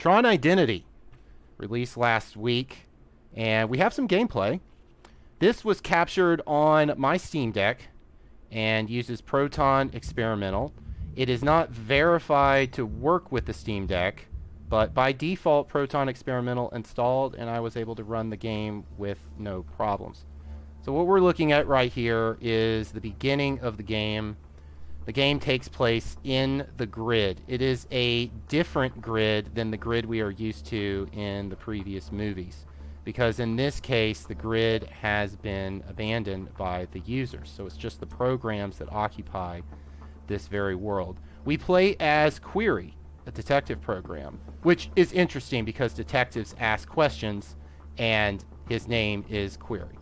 Tron Identity, released last week, and we have some gameplay. This was captured on my Steam Deck and uses Proton Experimental. It is not verified to work with the Steam Deck, but by default, Proton Experimental installed, and I was able to run the game with no problems. So what we're looking at right here is the beginning of the game. The game takes place in the grid. It is a different grid than the grid we are used to in the previous movies, because in this case, the grid has been abandoned by the users. So it's just the programs that occupy this very world. We play as Query, a detective program, which is interesting because detectives ask questions, and his name is Query.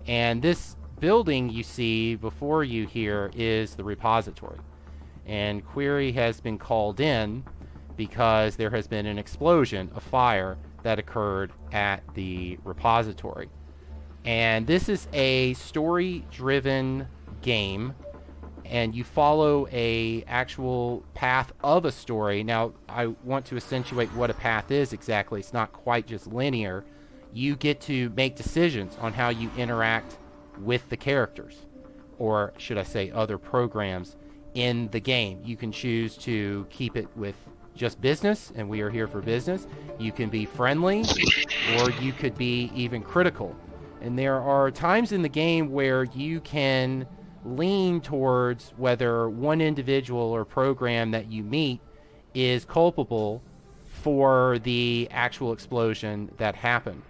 And this building you see before you here is the repository. And Query has been called in because there has been an explosion, a fire that occurred at the repository. And this is a story-driven game, and you follow a actual path of a story. Now, I want to accentuate what a path is exactly. It's not quite just linear. You get to make decisions on how you interact with the characters, or should I say other programs in the game. You can choose to keep it with just business, and we are here for business. You can be friendly, or you could be even critical. And there are times in the game where you can lean towards whether one individual or program that you meet is culpable for the actual explosion that happened.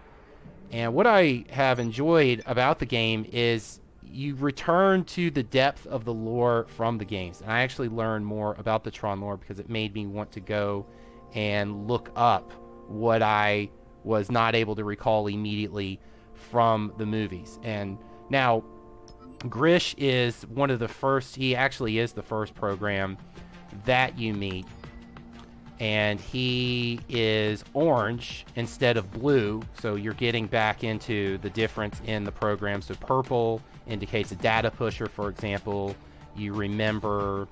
And what I have enjoyed about the game is you return to the depth of the lore from the games. And I actually learned more about the Tron lore because it made me want to go and look up what I was not able to recall immediately from the movies. And now, Grish is one of the first, he actually is the first program that you meet. And he is orange instead of blue, so you're getting back into the difference in the program. So purple indicates a data pusher, for example. You remember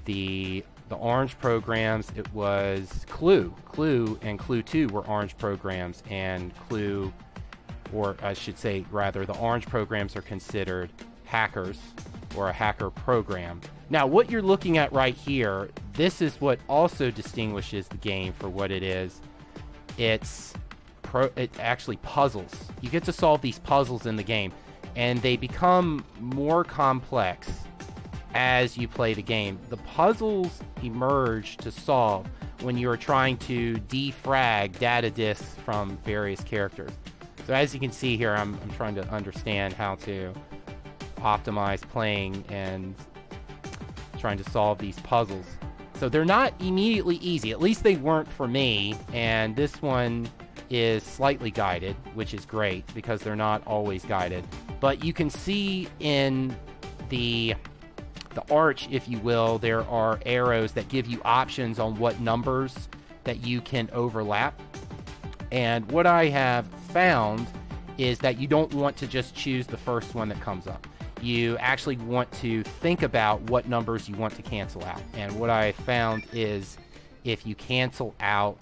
the orange programs, it was Clue. Clue and Clue 2 were orange programs, and Clue, or I should say rather, the orange programs are considered hackers, or a hacker program. Now, what you're looking at right here, this is what also distinguishes the game for what it is. It actually puzzles. You get to solve these puzzles in the game, and they become more complex as you play the game. The puzzles emerge to solve when you're trying to defrag data disks from various characters. So as you can see here, I'm trying to understand how to optimize playing and trying to solve these puzzles. So they're not immediately easy. At least they weren't for me. And this one is slightly guided, which is great because they're not always guided. But you can see in the arch, if you will, there are arrows that give you options on what numbers that you can overlap. And what I have found is that you don't want to just choose the first one that comes up. You actually want to think about what numbers you want to cancel out. And what I found is if you cancel out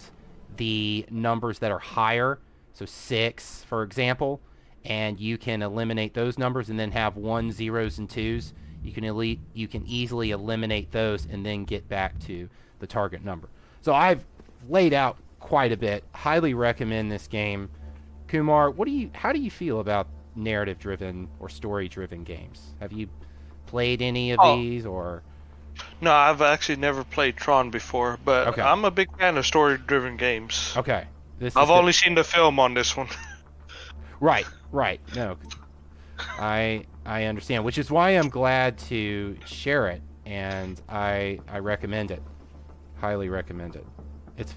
the numbers that are higher, so 6, for example, and you can eliminate those numbers and then have 1s, 0s, and 2s, you can easily eliminate those and then get back to the target number. So I've laid out quite a bit. Highly recommend this game. Kumar, how do you feel about narrative-driven or story-driven games? Have you played any of these, or? No, I've actually never played Tron before, but okay. I'm a big fan of story-driven games. Okay. I've only seen the film on this one. Right. No, I understand, which is why I'm glad to share it, and I recommend it. Highly recommend it. It's